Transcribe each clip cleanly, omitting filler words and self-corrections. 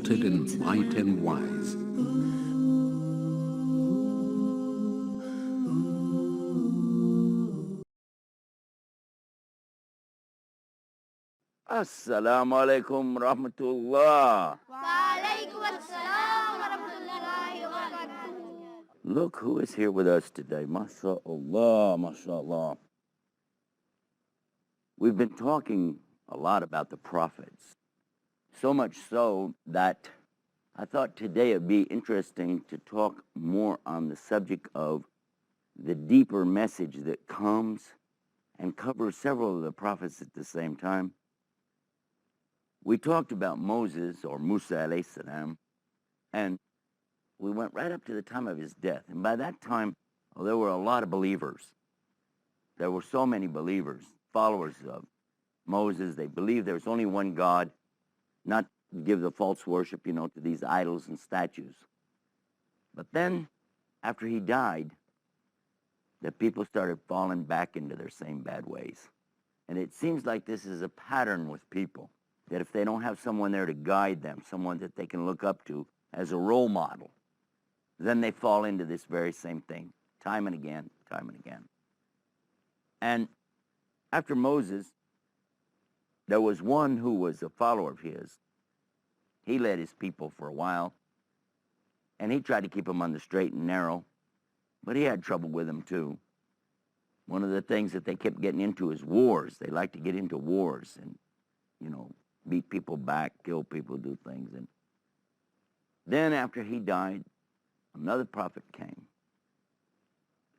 exalted in might and wise. Assalamu alaikum rahmatullah. وعليكم السلام ورحمة الله وبركاته. Look who is here with us today. MashaAllah, MashaAllah. We've been talking a lot about the prophets. So much so that I thought today it'd be interesting to talk more on the subject of the deeper message that comes and covers several of the prophets at the same time. We talked about Moses, or Musa alayhi salam, and we went right up to the time of his death. And by that time, there were a lot of believers. There were so many believers, followers of Moses. They believed there was only one God, not give the false worship, to these idols and statues. But then, after he died, the people started falling back into their same bad ways. And it seems like this is a pattern with people, that if they don't have someone there to guide them, someone that they can look up to as a role model, then they fall into this very same thing, time and again, time and again. And after Moses, there was one who was a follower of his. He led his people for a while, and he tried to keep them on the straight and narrow, but he had trouble with them too. One of the things that they kept getting into is wars. They like to get into wars and, beat people back, kill people, do things. And then after he died, another prophet came,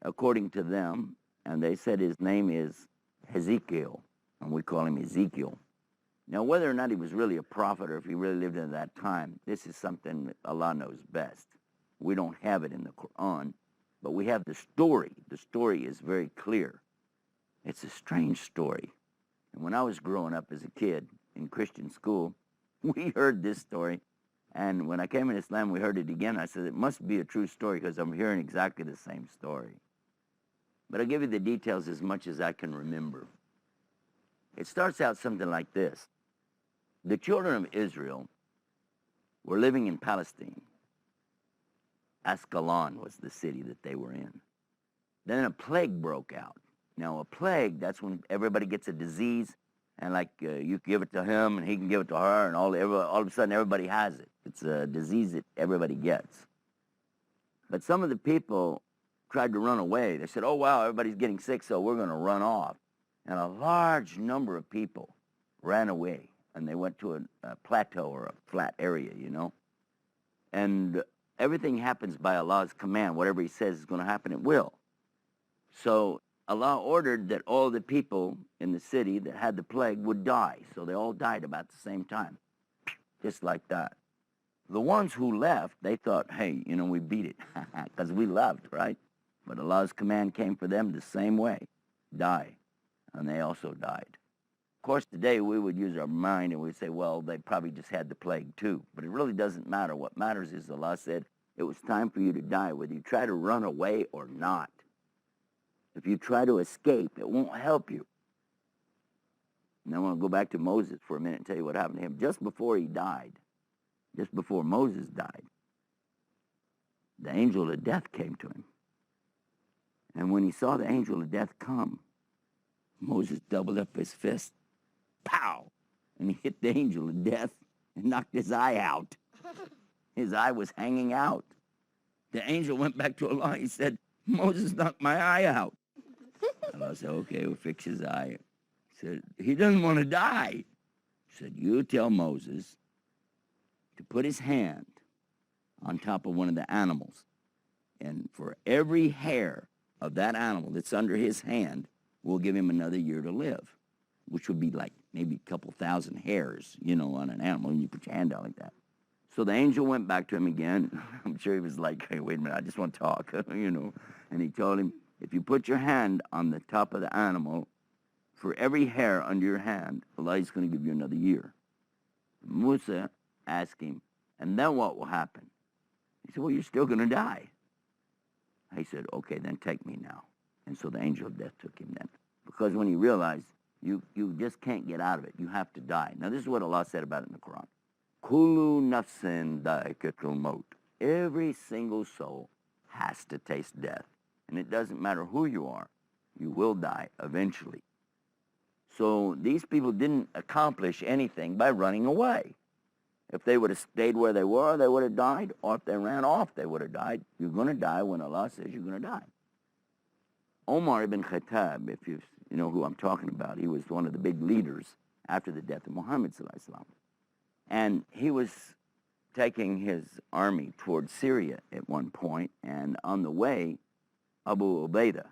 according to them, and they said his name is Ezekiel, and we call him Ezekiel. Now, whether or not he was really a prophet or if he really lived in that time, this is something that Allah knows best. We don't have it in the Quran, but we have the story. The story is very clear. It's a strange story. And when I was growing up as a kid in Christian school, we heard this story. And when I came in Islam, we heard it again. I said, it must be a true story because I'm hearing exactly the same story. But I'll give you the details as much as I can remember. It starts out something like this. The children of Israel were living in Palestine. Ascalon was the city that they were in. Then a plague broke out. Now, a plague, that's when everybody gets a disease, and you give it to him, and he can give it to her, and all of a sudden everybody has it. It's a disease that everybody gets. But some of the people tried to run away. They said, oh, wow, everybody's getting sick, so we're going to run off. And a large number of people ran away, and they went to a plateau or a flat area, And everything happens by Allah's command. Whatever he says is going to happen, it will. So Allah ordered that all the people in the city that had the plague would die. So they all died about the same time, just like that. The ones who left, they thought, hey, we beat it, because we left, right? But Allah's command came for them the same way, die. And they also died. Of course, today we would use our mind and we'd say, well, they probably just had the plague too. But it really doesn't matter. What matters is Allah said, it was time for you to die, whether you try to run away or not. If you try to escape, it won't help you. And I want to go back to Moses for a minute and tell you what happened to him. Just before he died, just before Moses died, the angel of death came to him. And when he saw the angel of death come, Moses doubled up his fist, pow, and he hit the angel of death and knocked his eye out. His eye was hanging out. The angel went back to Allah. He said, Moses knocked my eye out. Allah said, okay, we'll fix his eye. He said, he doesn't want to die. He said, you tell Moses to put his hand on top of one of the animals. And for every hair of that animal that's under his hand, we'll give him another year to live, which would be like maybe a couple thousand hairs, on an animal, and you put your hand out like that. So the angel went back to him again. I'm sure he was like, hey, wait a minute, I just want to talk, And he told him, if you put your hand on the top of the animal, for every hair under your hand, Allah is going to give you another year. Musa asked him, and then what will happen? He said, well, you're still going to die. He said, okay, then take me now. And so the angel of death took him then. Because when he realized you just can't get out of it, you have to die. Now, this is what Allah said about it in the Quran. Kulu nafsin da'ikatul maut. Every single soul has to taste death. And it doesn't matter who you are, you will die eventually. So these people didn't accomplish anything by running away. If they would have stayed where they were, they would have died. Or if they ran off, they would have died. You're going to die when Allah says you're going to die. Omar ibn Khattab, if you know who I'm talking about, he was one of the big leaders after the death of Muhammad sallallahu alaihi wasallam. And he was taking his army towards Syria at one point, and on the way, Abu Ubaidah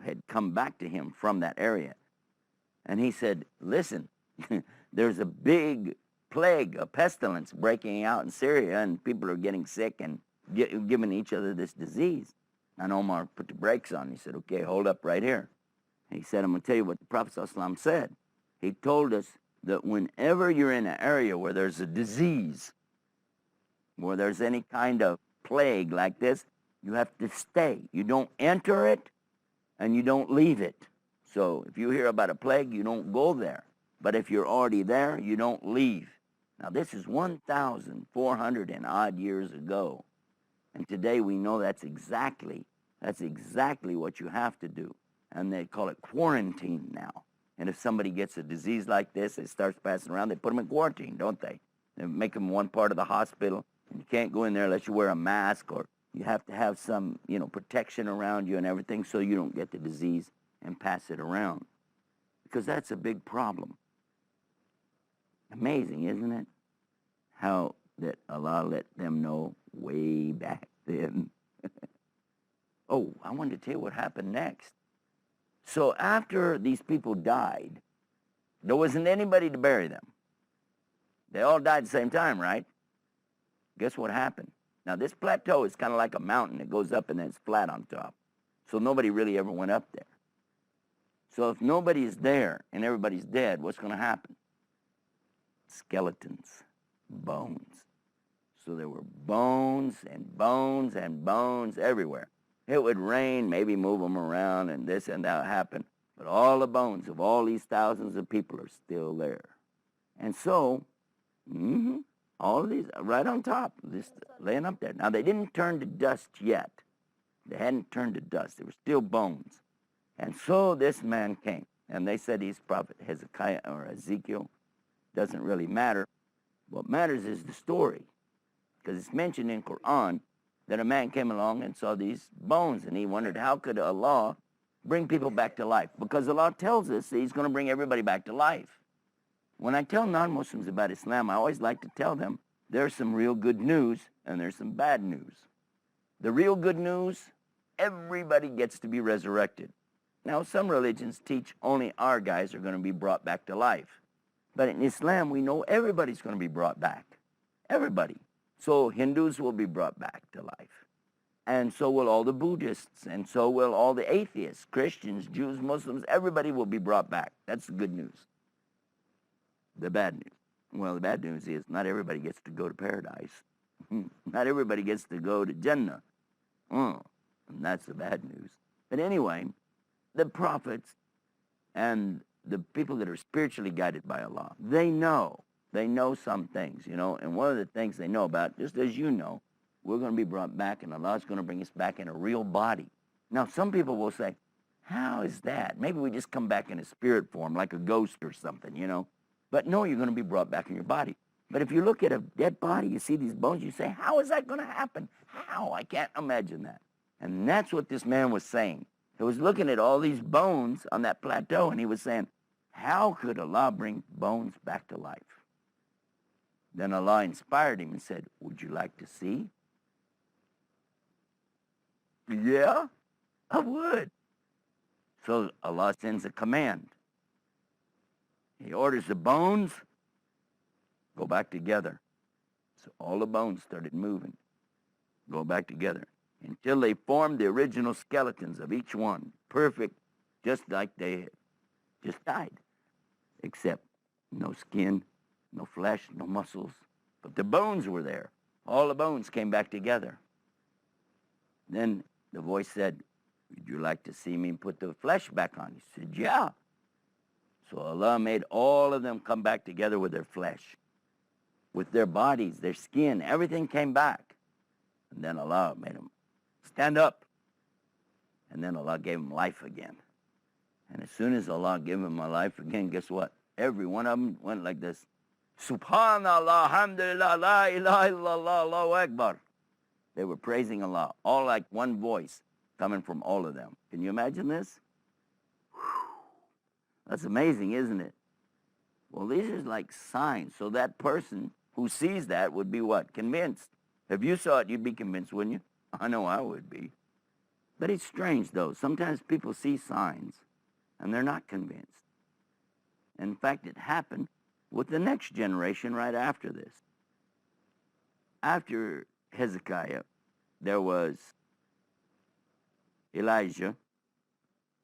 had come back to him from that area. And he said, listen, there's a big plague, a pestilence breaking out in Syria, and people are getting sick and giving each other this disease. And Omar put the brakes on. He said, okay, hold up right here. And he said, I'm going to tell you what the Prophet ﷺ said. He told us that whenever you're in an area where there's a disease, where there's any kind of plague like this, you have to stay. You don't enter it, and you don't leave it. So if you hear about a plague, you don't go there. But if you're already there, you don't leave. Now, this is 1,400 and odd years ago. And today we know that's exactly what you have to do. And they call it quarantine now. And if somebody gets a disease like this, it starts passing around, they put them in quarantine, don't they? They make them one part of the hospital, and you can't go in there unless you wear a mask, or you have to have some, protection around you and everything so you don't get the disease and pass it around. Because that's a big problem. Amazing, isn't it? How that Allah let them know way back then. Oh, I wanted to tell you what happened next. So after these people died, there wasn't anybody to bury them. They all died at the same time, right? Guess what happened? Now, this plateau is kind of like a mountain. It goes up and then it's flat on top. So nobody really ever went up there. So if nobody's there and everybody's dead, what's going to happen? Skeletons, bones. So there were bones and bones and bones everywhere. It would rain, maybe move them around, and this and that happened. But all the bones of all these thousands of people are still there. And so, all of these, right on top, just laying up there. Now, they didn't turn to dust yet. They hadn't turned to dust. They were still bones. And so this man came, and they said he's prophet Hezekiah or Ezekiel. Doesn't really matter. What matters is the story, because it's mentioned in Quran that a man came along and saw these bones, and he wondered, how could Allah bring people back to life? Because Allah tells us that he's going to bring everybody back to life. When I tell non-Muslims about Islam, I always like to tell them there's some real good news and there's some bad news. The real good news, everybody gets to be resurrected. Now, some religions teach only our guys are going to be brought back to life. But in Islam, we know everybody's going to be brought back. Everybody. So Hindus will be brought back to life. And so will all the Buddhists. And so will all the atheists, Christians, Jews, Muslims. Everybody will be brought back. That's the good news. The bad news. Well, the bad news is not everybody gets to go to paradise. Not everybody gets to go to Jannah. And that's the bad news. But anyway, the prophets and the people that are spiritually guided by Allah, they know some things, and one of the things they know about, just as you know, we're going to be brought back and Allah's going to bring us back in a real body. Now, some people will say, how is that? Maybe we just come back in a spirit form, like a ghost or something, But no, you're going to be brought back in your body. But if you look at a dead body, you see these bones, you say, how is that going to happen? How? I can't imagine that. And that's what this man was saying. He was looking at all these bones on that plateau, and he was saying, how could Allah bring bones back to life? Then Allah inspired him and said, would you like to see? Yeah, I would. So Allah sends a command. He orders the bones, go back together. So all the bones started moving, go back together, until they formed the original skeletons of each one, perfect, just like they had just died, except no skin, no flesh, no muscles. But the bones were there. All the bones came back together. Then the voice said, would you like to see me put the flesh back on? He said, yeah. So Allah made all of them come back together with their flesh. with their bodies, their skin, everything came back. And then Allah made them stand up. And then Allah gave them life again. And as soon as Allah gave them a life again, guess what? Every one of them went like this. Subhanallah, alhamdulillah, la ilaha illallah, Allahu Akbar. They were praising Allah, all like one voice coming from all of them. Can you imagine this? That's amazing, isn't it? Well, these are like signs. So that person who sees that would be what? Convinced. If you saw it, you'd be convinced, wouldn't you? I know I would be. But it's strange, though. Sometimes people see signs, and they're not convinced. In fact, it happened with the next generation right after this. After Hezekiah, there was Elijah.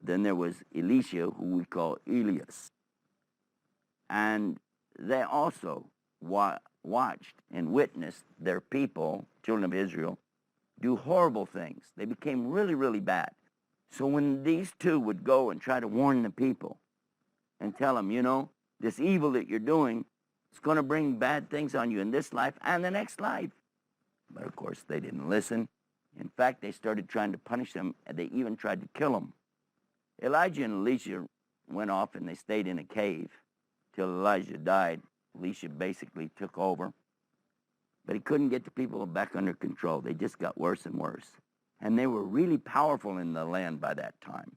Then there was Elisha, who we call Elias. And they also watched and witnessed their people, children of Israel, do horrible things. They became really, really bad. So when these two would go and try to warn the people and tell them, you know, this evil that you're doing is going to bring bad things on you in this life and the next life. But of course, they didn't listen. In fact, they started trying to punish them, and they even tried to kill them. Elijah and Elisha went off, and they stayed in a cave till Elijah died. Elisha basically took over. But he couldn't get the people back under control. They just got worse and worse. And they were really powerful in the land by that time.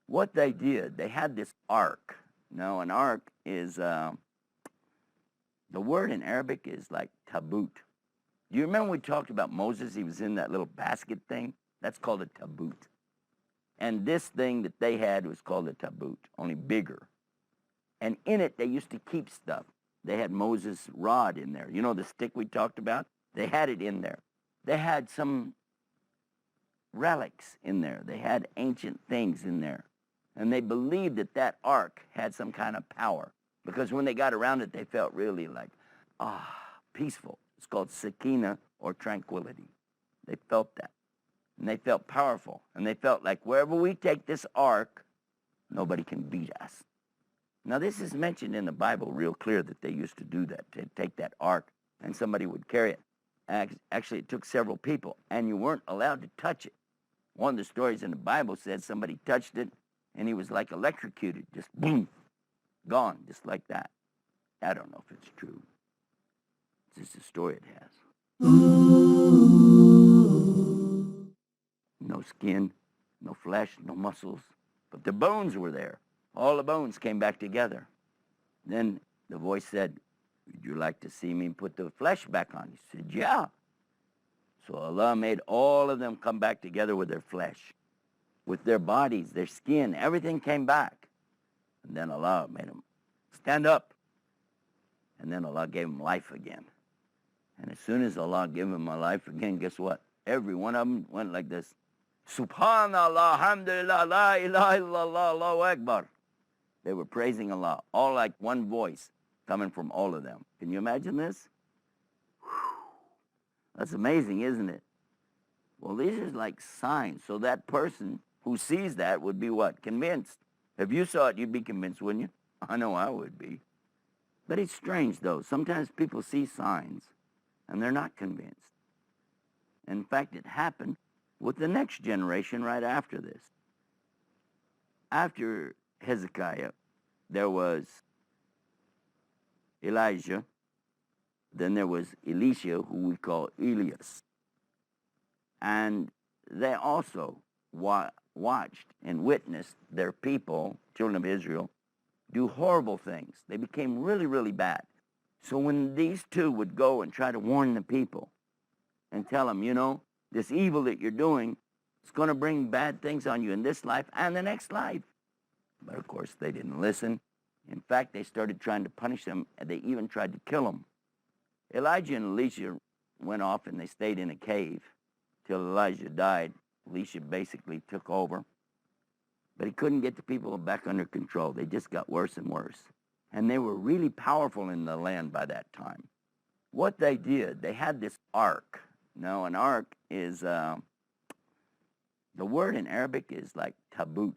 What they did, they had this ark. Now, an ark is, the word in Arabic is like tabut. Do you remember we talked about Moses? He was in that little basket thing? That's called a tabut. And this thing that they had was called a tabut, only bigger. And in it, they used to keep stuff. They had Moses' rod in there. You know the stick we talked about? They had it in there. They had some relics in there. They had ancient things in there. And they believed that that ark had some kind of power. Because when they got around it, they felt really like, peaceful. It's called sakina, or tranquility. They felt that. And they felt powerful. And they felt like wherever we take this ark, nobody can beat us. Now, this is mentioned in the Bible real clear that they used to do that, to take that ark, and somebody would carry it. Actually, it took several people, and you weren't allowed to touch it. One of the stories in the Bible said somebody touched it, and he was like electrocuted, just boom, gone, just like that. I don't know if it's true. It's just a story it has. No skin, no flesh, no muscles, but the bones were there. All the bones came back together. Then the voice said, would you like to see me put the flesh back on? He said, yeah. So Allah made all of them come back together with their flesh, with their bodies, their skin, everything came back. And then Allah made them stand up. And then Allah gave them life again. And as soon as Allah gave them a life again, guess what? Every one of them went like this. Subhanallah, alhamdulillah, la ilaha illallah, Allahu Akbar. They were praising Allah, all like one voice coming from all of them. Can you imagine this? That's amazing, isn't it? Well, these are like signs. So that person who sees that would be what? Convinced. If you saw it, you'd be convinced, wouldn't you? I know I would be. But it's strange, though. Sometimes people see signs, and they're not convinced. In fact, it happened with the next generation right after this. After Hezekiah, there was Elijah. Then there was Elisha, who we call Elias. And they also watched and witnessed their people, children of Israel, do horrible things. They became really, really bad. So when these two would go and try to warn the people and tell them, you know, this evil that you're doing is going to bring bad things on you in this life and the next life. But of course, they didn't listen. In fact, they started trying to punish them, and they even tried to kill them. Elijah and Elisha went off, and they stayed in a cave till Elijah died. Elisha basically took over. But he couldn't get the people back under control. They just got worse and worse. And they were really powerful in the land by that time. What they did, they had this ark. Now, an ark is, the word in Arabic is like tabut.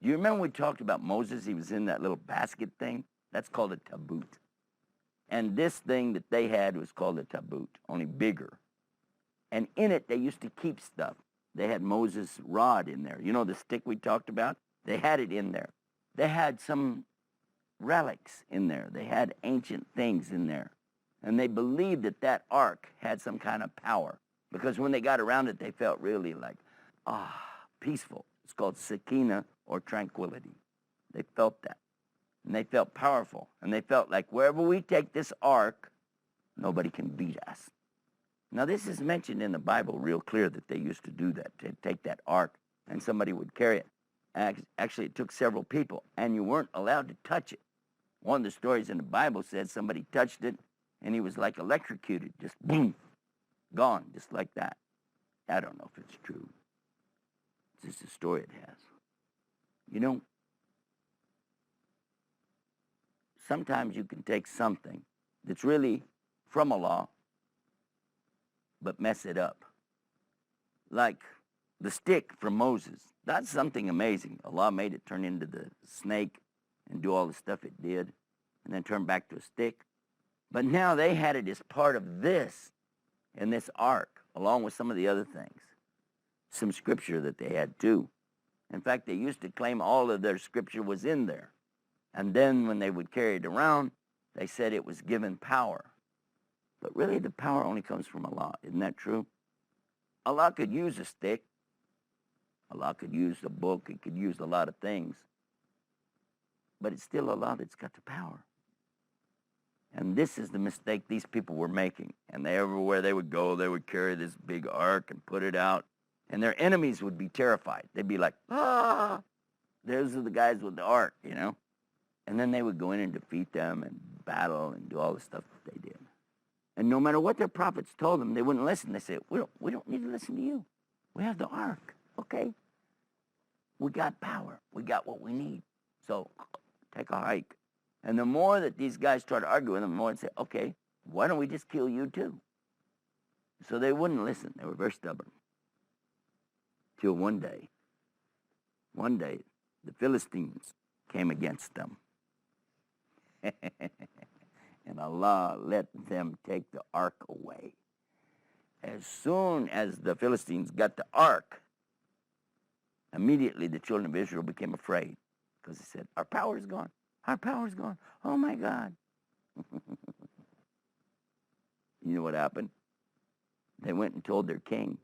Do you remember we talked about Moses? He was in that little basket thing? That's called a tabut. And this thing that they had was called a tabut, only bigger. And in it, they used to keep stuff. They had Moses' rod in there. You know the stick we talked about? They had it in there. They had some relics in there. They had ancient things in there. And they believed that that ark had some kind of power. Because when they got around it, they felt really like, peaceful. It's called sakina, or tranquility. They felt that. And they felt powerful. And they felt like wherever we take this ark, nobody can beat us. Now, this is mentioned in the Bible real clear that they used to do that, to take that ark, and somebody would carry it. Actually, it took several people, and you weren't allowed to touch it. One of the stories in the Bible said somebody touched it, and he was like electrocuted, just boom, gone, just like that. I don't know if it's true. It's just a story it has. You know, sometimes you can take something that's really from Allah, but mess it up. Like the stick from Moses. That's something amazing. Allah made it turn into the snake and do all the stuff it did, and then turn back to a stick. But now they had it as part of this, in this ark, along with some of the other things. Some scripture that they had too. In fact, they used to claim all of their scripture was in there. And then when they would carry it around, they said it was given power. But really the power only comes from Allah. Isn't that true? Allah could use a stick. Allah could use a book. He could use a lot of things. But it's still Allah that's got the power. And this is the mistake these people were making. And everywhere they would go, they would carry this big ark and put it out. And their enemies would be terrified. They'd be like, those are the guys with the ark, you know. And then they would go in and defeat them and battle and do all the stuff that they did. And no matter what their prophets told them, they wouldn't listen. They said, we don't need to listen to you. We have the ark, okay? We got power. We got what we need. So take a hike. And the more that these guys started arguing with them, the more they'd say, okay, why don't we just kill you too? So they wouldn't listen. They were very stubborn. Till one day, the Philistines came against them. And Allah let them take the ark away. As soon as the Philistines got the ark, immediately the children of Israel became afraid because they said, our power is gone. Our power is gone. Oh, my God. You know what happened? They went and told their king.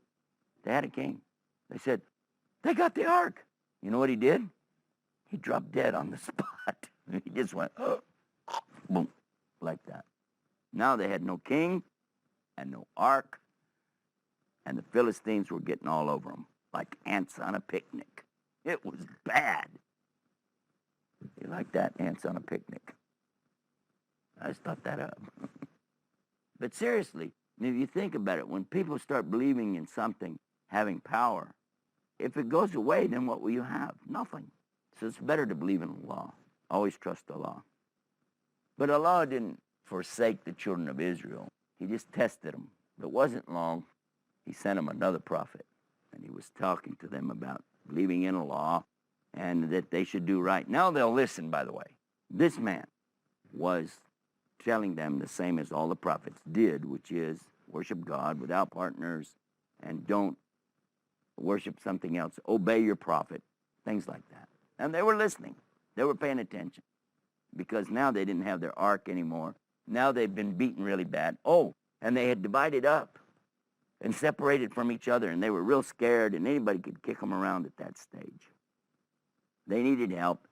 They had a king. They said, they got the ark. You know what he did? He dropped dead on the spot. He just went, boom, like that. Now they had no king and no ark, and the Philistines were getting all over them like ants on a picnic. It was bad. You like that, ants on a picnic? I just thought that up. But seriously, if you think about it, when people start believing in something having power, if it goes away, then what will you have? Nothing. So it's better to believe in Allah. Always trust Allah. But Allah didn't forsake the children of Israel. He just tested them. It wasn't long. He sent them another prophet. And he was talking to them about believing in Allah and that they should do right. Now they'll listen, by the way. This man was telling them the same as all the prophets did, which is worship God without partners and don't worship something else. Obey your prophet, things like that. And they were listening. They were paying attention because now they didn't have their ark anymore. Now they've been beaten really bad. Oh, and they had divided up and separated from each other, and they were real scared, and anybody could kick them around at that stage. They needed help,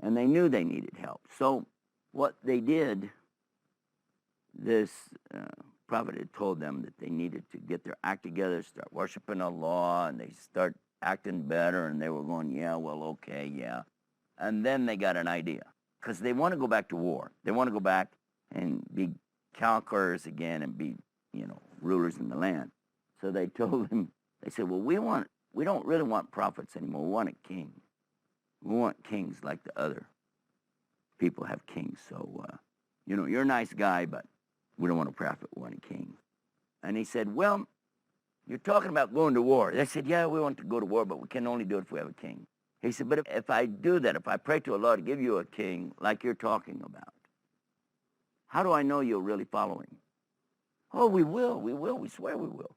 and they knew they needed help. So what they did, this prophet had told them that they needed to get their act together, start worshiping Allah, and they start acting better, and they were going, yeah, well, okay, yeah. And then they got an idea, because they want to go back to war. They want to go back and be conquerors again and be, rulers in the land. So they told him, they said, well, we don't really want prophets anymore. We want a king. We want kings like the other people have kings. So, you're a nice guy, but we don't want a prophet. We want a king. And he said, well, you're talking about going to war. They said, yeah, we want to go to war, but we can only do it if we have a king. He said, but if I do that, if I pray to Allah to give you a king like you're talking about, How do I know you'll really follow him? Oh, we will, we swear we will.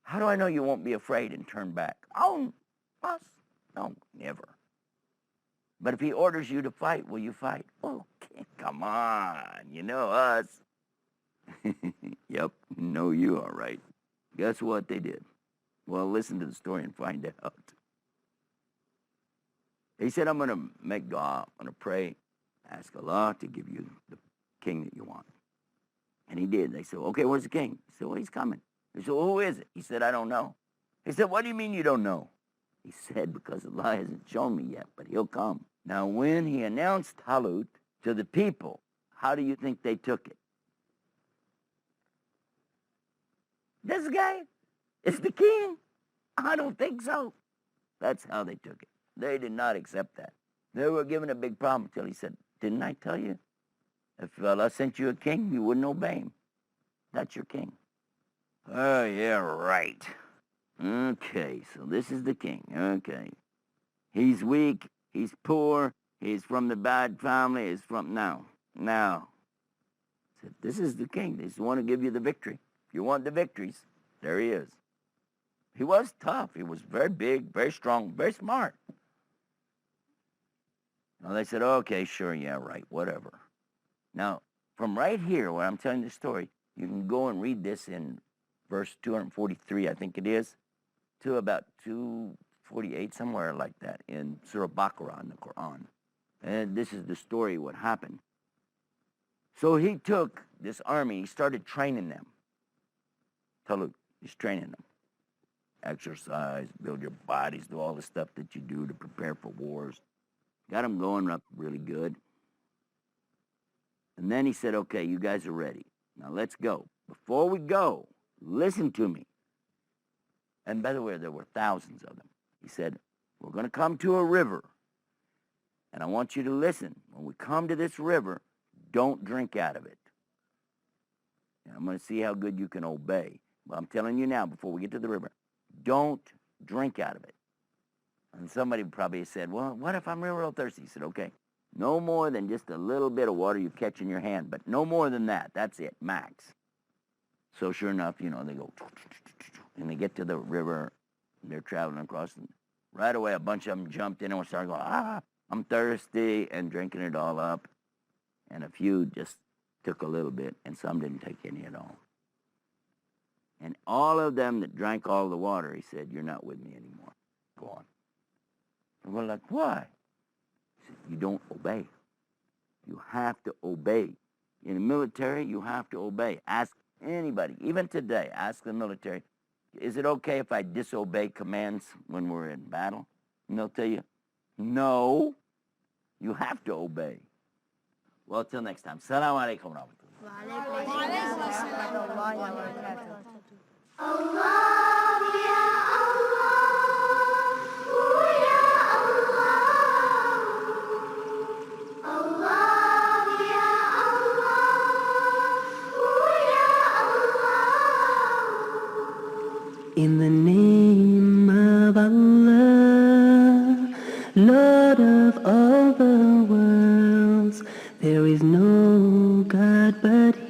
How do I know you won't be afraid and turn back? Oh, us? No, never. But if he orders you to fight, will you fight? Oh, come on, you know us. Yep, know you all right. Guess what they did? Well, listen to the story and find out. He said, I'm going to make dua, I'm going to pray, ask Allah to give you the king that you want. And he did. They said, okay, where's the king? He said, well, he's coming. He said, well, who is it? He said, I don't know. He said, what do you mean you don't know? He said, because Allah hasn't shown me yet, but he'll come. Now, when he announced Talut to the people, how do you think they took it? This guy is the king? I don't think so. That's how they took it. They did not accept that. They were given a big problem until he said, didn't I tell you? If Allah sent you a king, you wouldn't obey him. That's your king. Oh, yeah, right. Okay, so this is the king. Okay. He's weak. He's poor. He's from the bad family. He's from... Now. Said, this is the king. He's the one to give you the victory. If you want the victories, there he is. He was tough. He was very big, very strong, very smart. Now they said, okay, sure, yeah, right, whatever. Now, from right here, where I'm telling the story, you can go and read this in verse 243, I think it is, to about 248, somewhere like that, in Surah Baqarah in the Quran. And this is the story of what happened. So he took this army, he started training them. Talut, he's training them. Exercise, build your bodies, do all the stuff that you do to prepare for wars. Got them going up really good. And then he said, okay, you guys are ready. Now let's go. Before we go, listen to me. And by the way, there were thousands of them. He said, we're going to come to a river. And I want you to listen. When we come to this river, don't drink out of it. And I'm going to see how good you can obey. But I'm telling you now, before we get to the river, don't drink out of it. And somebody probably said, well, what if I'm real thirsty? He said, okay, no more than just a little bit of water you catch in your hand, but no more than that. That's it, max. So sure enough, they go, and they get to the river, and they're traveling across, and right away a bunch of them jumped in and started going, I'm thirsty, and drinking it all up. And a few just took a little bit, and some didn't take any at all. And all of them that drank all the water, he said, you're not with me anymore. Go on. And we're like, why? He said, you don't obey. You have to obey. In the military, you have to obey. Ask anybody, even today, ask the military, is it okay if I disobey commands when we're in battle? And they'll tell you, no, you have to obey. Well, till next time. Assalamu alaikum wa rahmatullah. Allah, ya Allah, ya Allah. Allah, ya Allah, ya Allah. In the name of Allah, Lord of all the worlds, there is no God but